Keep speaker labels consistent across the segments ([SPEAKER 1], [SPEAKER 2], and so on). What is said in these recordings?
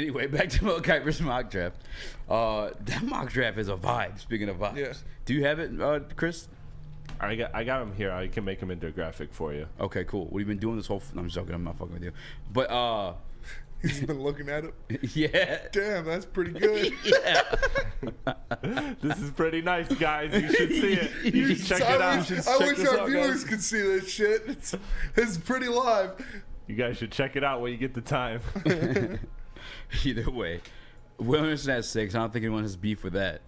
[SPEAKER 1] Anyway, back to Mel Kiper's mock draft. That mock draft is a vibe. Speaking of vibes,
[SPEAKER 2] Yeah.
[SPEAKER 1] Do you have it, Chris?
[SPEAKER 3] I got him here. I can make him into a graphic for you.
[SPEAKER 1] Okay, cool. What have you been doing this whole? I'm joking. I'm not fucking with you. But
[SPEAKER 2] He's been looking at it.
[SPEAKER 1] yeah.
[SPEAKER 2] Damn, that's pretty good.
[SPEAKER 1] Yeah.
[SPEAKER 3] This is pretty nice, guys. You should see it. You should check it out.
[SPEAKER 2] I wish our viewers could see this shit. It's pretty live.
[SPEAKER 3] You guys should check it out when you get the time.
[SPEAKER 1] Either way, Will Anderson at 6. I don't think anyone has beef with that.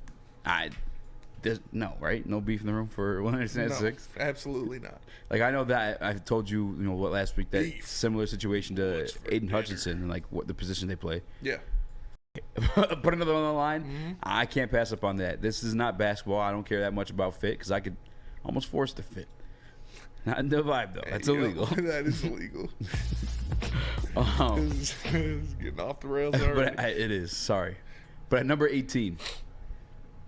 [SPEAKER 1] There's no, right? No beef in the room for Will Anderson at 6?
[SPEAKER 2] Absolutely not.
[SPEAKER 1] Like, I know that I told you, what, last week, that
[SPEAKER 2] Beef.
[SPEAKER 1] similar situation to
[SPEAKER 2] What's for
[SPEAKER 1] Aiden
[SPEAKER 2] dinner?
[SPEAKER 1] Hutchinson and, like, what the position they play.
[SPEAKER 2] Yeah.
[SPEAKER 1] Put another one on the line. I can't pass up on that. This is not basketball. I don't care that much about fit because I could almost force the fit. Not in the vibe, though. That's illegal.
[SPEAKER 2] That is illegal.
[SPEAKER 1] Um,
[SPEAKER 2] It's getting off the rails already.
[SPEAKER 1] But it is. Sorry. But at number 18,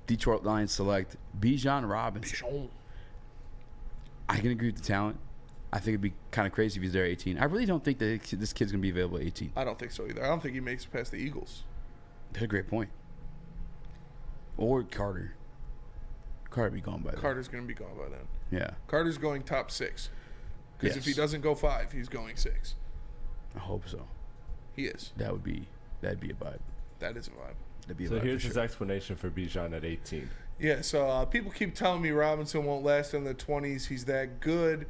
[SPEAKER 1] Detroit Lions select Bijan Robinson. I can agree with the talent. I think it'd be kind of crazy if he's there at 18. I really don't think that this kid's going to be available at 18.
[SPEAKER 2] I don't think so either. I don't think he makes it past the Eagles.
[SPEAKER 1] That's a great point. Or Carter. Carter be gone by then.
[SPEAKER 2] Carter's going to be gone by then.
[SPEAKER 1] Yeah.
[SPEAKER 2] Carter's going top 6. Because if he
[SPEAKER 1] Yes.
[SPEAKER 2] doesn't go 5, he's going 6.
[SPEAKER 1] I hope so.
[SPEAKER 2] He is.
[SPEAKER 1] That'd be a vibe.
[SPEAKER 2] That is a vibe.
[SPEAKER 1] That'd be a
[SPEAKER 3] So
[SPEAKER 1] vibe
[SPEAKER 3] here's
[SPEAKER 1] for
[SPEAKER 3] his
[SPEAKER 1] sure.
[SPEAKER 3] explanation for Bijan at 18.
[SPEAKER 2] Yeah, so people keep telling me Robinson won't last in the 20s. He's that good.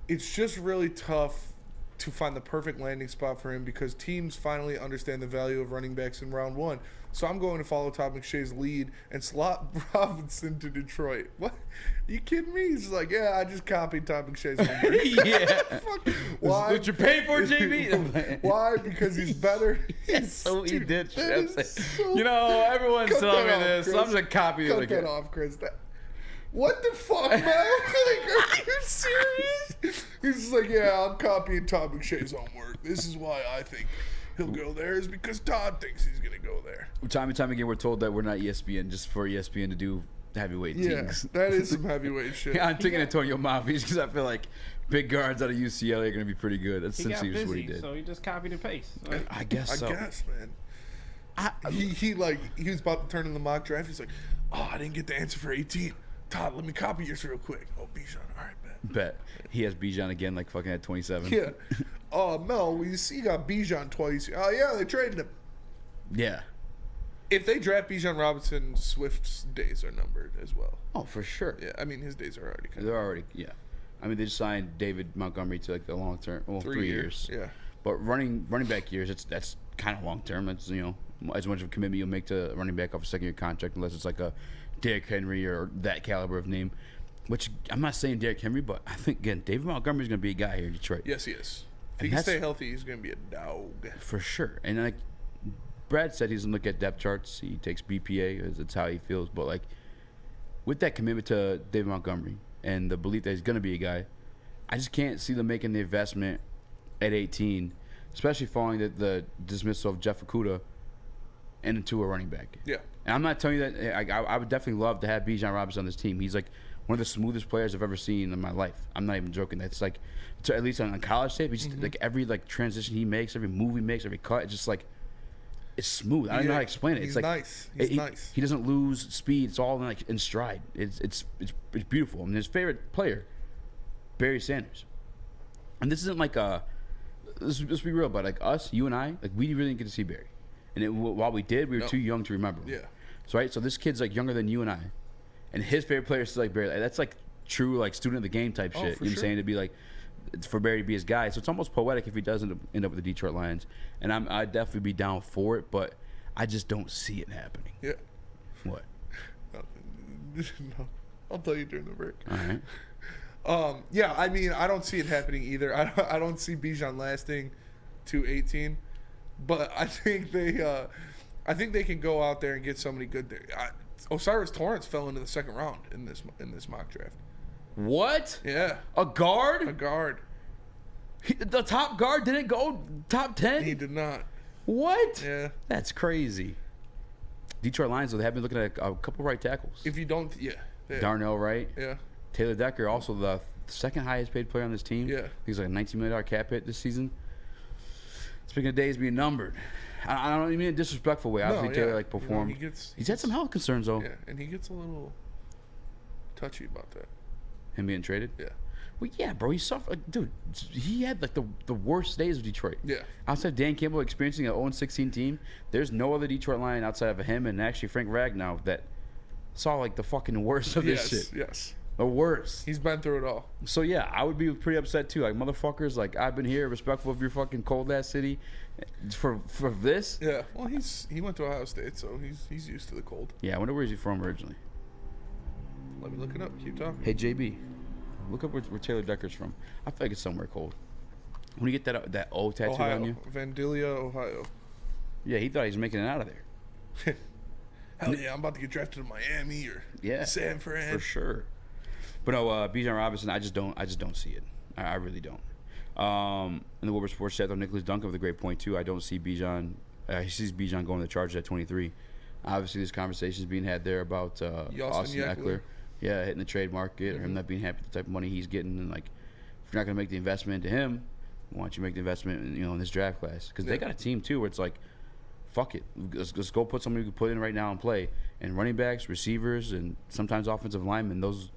[SPEAKER 2] It's just really tough to find the perfect landing spot for him because teams finally understand the value of running backs in round 1. So I'm going to follow Todd McShay's lead and slot Robinson to Detroit. What? Are you kidding me? He's like, yeah, I just copied Todd McShay's homework.
[SPEAKER 1] Yeah.
[SPEAKER 2] Fuck. Why?
[SPEAKER 1] What you pay for, JB?
[SPEAKER 2] Why? Because he's better.
[SPEAKER 1] So he did.
[SPEAKER 2] that is so-
[SPEAKER 1] Everyone's
[SPEAKER 2] Cut
[SPEAKER 1] telling me
[SPEAKER 2] that off,
[SPEAKER 1] this. So
[SPEAKER 2] Chris.
[SPEAKER 1] I'm just going to copy it
[SPEAKER 2] Cut
[SPEAKER 1] again.
[SPEAKER 2] that off, Chris. What the fuck, man? Like, are you serious? He's just like, yeah, I'm copying Todd McShay's homework. This is why I think he'll go there is because Todd thinks he's going to go there.
[SPEAKER 1] Time and time again, we're told that we're not ESPN just for ESPN to do heavyweight
[SPEAKER 2] Yeah,
[SPEAKER 1] teams.
[SPEAKER 2] that is some heavyweight shit.
[SPEAKER 1] I'm thinking Antonio Mafias because I feel like big guards out of UCLA are going to be pretty good. That's
[SPEAKER 4] He got
[SPEAKER 1] essentially just what he
[SPEAKER 4] busy,
[SPEAKER 1] did.
[SPEAKER 4] so he just copied and pasted.
[SPEAKER 1] I guess so.
[SPEAKER 2] I guess, man. He was about to turn in the mock draft. He's like, oh, I didn't get the answer for 18. Todd, let me copy yours real quick. Oh, Bijan. All right, man.
[SPEAKER 1] Bet. He has Bijan again, like fucking at 27.
[SPEAKER 2] Yeah. Oh, Mel, you see, you got Bijan twice. Oh, yeah, they traded him.
[SPEAKER 1] Yeah.
[SPEAKER 2] If they draft Bijan Robinson, Swift's days are numbered as well.
[SPEAKER 1] Oh, for sure.
[SPEAKER 2] Yeah, I mean, his days are already kind
[SPEAKER 1] They're already, yeah. I mean, they just signed David Montgomery to like the long term, well, 3 years.
[SPEAKER 2] Yeah.
[SPEAKER 1] But running back years, that's kind of long term. That's as much of a commitment you'll make to running back off a 2nd year contract, unless it's like a Derrick Henry or that caliber of name. Which I'm not saying Derrick Henry, but I think again David Montgomery's going to be a guy here in Detroit.
[SPEAKER 2] Yes, he is. If
[SPEAKER 1] And
[SPEAKER 2] he can
[SPEAKER 1] that's-
[SPEAKER 2] stay healthy, he's going to be a dog.
[SPEAKER 1] For sure. And like Brad said, he doesn't look at depth charts. He takes BPA as it's how he feels. But like with that commitment to David Montgomery and the belief that he's going to be a guy, I just can't see them making the investment at 18, especially following the dismissal of Jeff Okudah and into a running back.
[SPEAKER 2] Yeah.
[SPEAKER 1] And I'm not telling you that I would definitely love to have Bijan Robinson on this team. He's like one of the smoothest players I've ever seen in my life. I'm not even joking. That's like, at least on college tape, he's just, like every like transition he makes, every move he makes, every cut, it's just like it's smooth. I don't know how to explain it.
[SPEAKER 2] He's
[SPEAKER 1] It's like
[SPEAKER 2] nice. He's nice.
[SPEAKER 1] He doesn't lose speed. It's all in stride. It's beautiful. I mean, his favorite player, Barry Sanders, and this isn't like let's be real about like us, you and I, like we really didn't get to see Barry, and while we did, we were too young to remember him.
[SPEAKER 2] Yeah.
[SPEAKER 1] So right, so this kid's like younger than you and I, and his favorite player is still like Barry. Like, that's like true like student of the game type shit. You know what I'm saying? To be like, for Barry to be his guy. So it's almost poetic if he does end up with the Detroit Lions, and I'd definitely be down for it, but I just don't see it happening.
[SPEAKER 2] Yeah.
[SPEAKER 1] What?
[SPEAKER 2] No. I'll tell you during the break.
[SPEAKER 1] All right.
[SPEAKER 2] Yeah, I mean, I don't see it happening either. I don't see Bijan lasting to 18, but I think they can go out there and get somebody good there. Osiris Torrance fell into the 2nd round in this mock draft.
[SPEAKER 1] What?
[SPEAKER 2] Yeah,
[SPEAKER 1] A guard?
[SPEAKER 2] a guard.
[SPEAKER 1] The top guard didn't go top 10?
[SPEAKER 2] He did not.
[SPEAKER 1] What?
[SPEAKER 2] Yeah.
[SPEAKER 1] That's crazy. Detroit Lions, though, they have been looking at a couple right tackles.
[SPEAKER 2] If you don't, yeah.
[SPEAKER 1] Darnell Wright.
[SPEAKER 2] Yeah.
[SPEAKER 1] Taylor Decker, also the 2nd highest paid player on this team.
[SPEAKER 2] Yeah.
[SPEAKER 1] He's like a $19 million cap hit this season. Speaking of days being numbered, I don't mean in a disrespectful way. Obviously, Taylor like performed. He's had some health concerns though.
[SPEAKER 2] Yeah, and he gets a little touchy about that.
[SPEAKER 1] Him being traded.
[SPEAKER 2] Yeah.
[SPEAKER 1] Well, yeah, bro. He suffered, like, dude. He had like the worst days of Detroit.
[SPEAKER 2] Yeah.
[SPEAKER 1] Outside of Dan Campbell experiencing an 0-16 team, there's no other Detroit line outside of him and actually Frank Ragnow that saw like the fucking worst of this shit.
[SPEAKER 2] Yes.
[SPEAKER 1] The worst.
[SPEAKER 2] He's been through it all.
[SPEAKER 1] So yeah, I would be pretty upset too. Like motherfuckers, like I've been here, respectful of your fucking cold ass city, for this.
[SPEAKER 2] Yeah. Well, he went to Ohio State, so he's used to the cold.
[SPEAKER 1] Yeah, I wonder where he's from originally.
[SPEAKER 2] Let me look it up. Keep talking.
[SPEAKER 1] Hey JB, look up where Taylor Decker's from. I feel like it's somewhere cold. When you get that O tattooed
[SPEAKER 2] Ohio.
[SPEAKER 1] on you.
[SPEAKER 2] Vandalia, Ohio.
[SPEAKER 1] Yeah, he thought he was making it out of there.
[SPEAKER 2] Hell yeah, I'm about to get drafted to Miami or San Fran.
[SPEAKER 1] For sure. But no, Bijan Robinson, I just don't see it. I really don't. And the Woodward Sports chat, though, Nicholas Duncan with a great point too. I don't see Bijan. He sees Bijan going to the Chargers at 23. Obviously, this conversation is being had there about Austin Eckler. Yeah, hitting the trade market, or him not being happy with the type of money he's getting, and like, if you're not going to make the investment into him, why don't you make the investment, in this draft class? Because they got a team too where it's like, fuck it, let's go put somebody who can put in right now and play. And running backs, receivers, and sometimes offensive linemen, those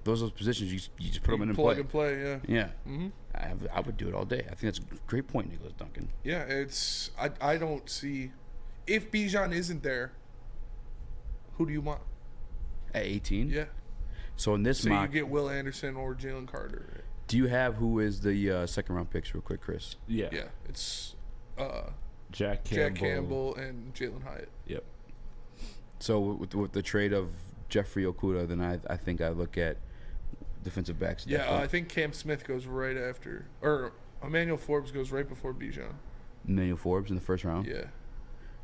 [SPEAKER 1] positions you just put them in and
[SPEAKER 2] plug and play. Yeah.
[SPEAKER 1] Yeah. Mm-hmm. I would do it all day. I think that's a great point, Nicholas Duncan.
[SPEAKER 2] Yeah, I don't see, if Bijan isn't there, who do you want
[SPEAKER 1] at 18?
[SPEAKER 2] Yeah.
[SPEAKER 1] So in this mock,
[SPEAKER 2] you get Will Anderson or Jalen Carter. Right?
[SPEAKER 1] Do you have who is the second round picks real quick, Chris?
[SPEAKER 3] Yeah.
[SPEAKER 2] Yeah, it's
[SPEAKER 3] Jack
[SPEAKER 2] Campbell and Jalen Hyatt.
[SPEAKER 3] Yep.
[SPEAKER 1] So with the trade of Jeffrey Okudah, then I think I look at defensive backs.
[SPEAKER 2] Yeah, I think Cam Smith goes right after, or Emmanuel Forbes goes right before Bijan.
[SPEAKER 1] Emmanuel Forbes in the first round.
[SPEAKER 2] Yeah.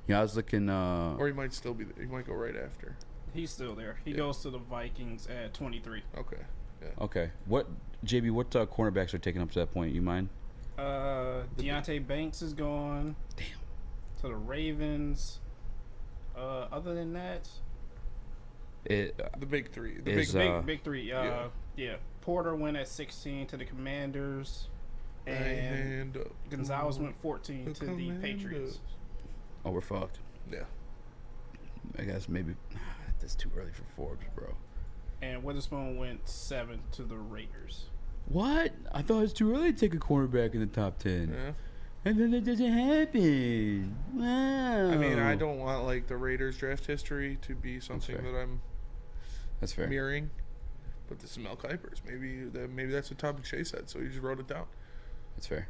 [SPEAKER 1] Yeah, I was looking.
[SPEAKER 2] Or he might still be there. He might go right after.
[SPEAKER 4] He's still there. He goes to the Vikings at 23.
[SPEAKER 2] Okay. Yeah.
[SPEAKER 1] Okay. What JB? What cornerbacks are taking up to that point? You mind?
[SPEAKER 4] Deontay Banks is gone.
[SPEAKER 1] Damn.
[SPEAKER 4] To the Ravens. Other than that,
[SPEAKER 2] the big three. The
[SPEAKER 4] big three. Yeah. Porter went at 16 to the Commanders, and Gonzalez went 14 to the Patriots.
[SPEAKER 1] Oh, we're fucked.
[SPEAKER 2] Yeah.
[SPEAKER 1] I guess maybe that's too early for Forbes, bro.
[SPEAKER 4] And Witherspoon went 7 to the Raiders.
[SPEAKER 1] What? I thought it was too early to take a cornerback in the top 10.
[SPEAKER 2] Yeah.
[SPEAKER 1] And then it doesn't happen. Wow.
[SPEAKER 2] I mean, I don't want like the Raiders draft history to be something that I'm mirroring. But this is Mel Kiper's. Maybe that's what Tom McShay said, so he just wrote it down.
[SPEAKER 1] That's fair.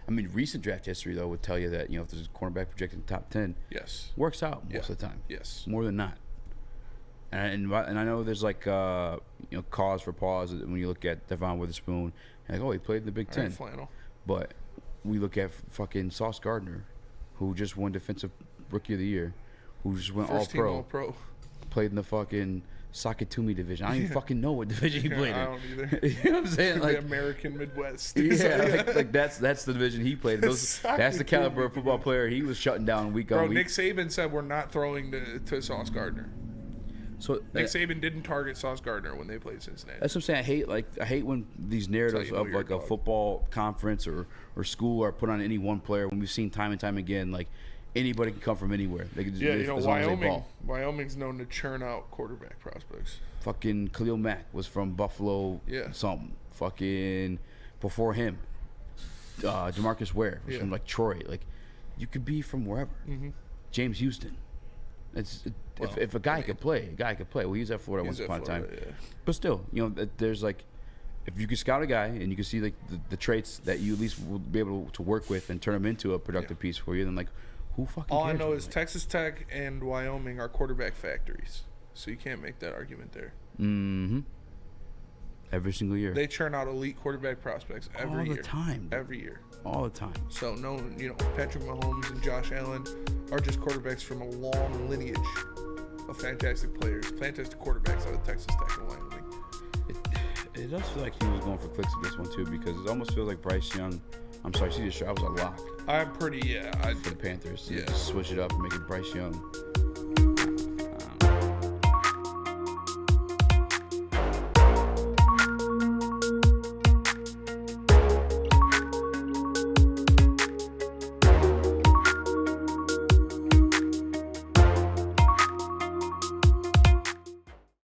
[SPEAKER 1] I mean, recent draft history though would tell you that if there's a cornerback projected in the top 10,
[SPEAKER 2] yes,
[SPEAKER 1] works out most of the time.
[SPEAKER 2] Yes,
[SPEAKER 1] more than not. And I know there's like cause for pause when you look at Devon Witherspoon and like, oh, he played in the Big Ten.
[SPEAKER 2] Flannel. But
[SPEAKER 1] we look at fucking Sauce Gardner, who just won Defensive Rookie of the Year, who just went All-Pro, played in the fucking Sakatumi division. I don't even fucking know what division he played in.
[SPEAKER 2] I don't either.
[SPEAKER 1] You know what I'm saying? Like
[SPEAKER 2] the American Midwest.
[SPEAKER 1] Yeah, like that's the division he played in. That's the caliber of football player he was shutting down week on week.
[SPEAKER 2] Nick Saban said we're not throwing to Sauce Gardner.
[SPEAKER 1] So
[SPEAKER 2] Nick Saban didn't target Sauce Gardner when they played Cincinnati.
[SPEAKER 1] That's what I'm saying. I hate when these narratives of like a football conference or school are put on any one player. When we've seen time and time again, like anybody can come from anywhere. They can just,
[SPEAKER 2] Wyoming's known to churn out quarterback prospects.
[SPEAKER 1] Fucking Khalil Mack was from Buffalo.
[SPEAKER 2] Yeah.
[SPEAKER 1] Something. Fucking before him, DeMarcus Ware was from like Troy. Like you could be from wherever. Mm-hmm. James Houston. If a guy could play, Well, he was at Florida once upon a time. Yeah. But still, there's like, if you can scout a guy and you can see like the traits that you at least will be able to work with and turn them into a productive piece for you, then like, who fucking
[SPEAKER 2] All
[SPEAKER 1] cares?
[SPEAKER 2] I know is Texas Tech and Wyoming are quarterback factories. So you can't make that argument there.
[SPEAKER 1] Mm-hmm. Every single year.
[SPEAKER 2] They churn out elite quarterback prospects every year.
[SPEAKER 1] All the time.
[SPEAKER 2] Every year.
[SPEAKER 1] All the time.
[SPEAKER 2] So Patrick Mahomes and Josh Allen are just quarterbacks from a long lineage of fantastic players, fantastic quarterbacks out of Texas Tech and Wyoming.
[SPEAKER 1] It does feel like he was going for clicks with this one too, because it almost feels like Bryce Young. I'm sorry, CJ Stroud was a lock.
[SPEAKER 2] I'm pretty,
[SPEAKER 1] for the Panthers. Yeah. Just switch it up and make it Bryce Young.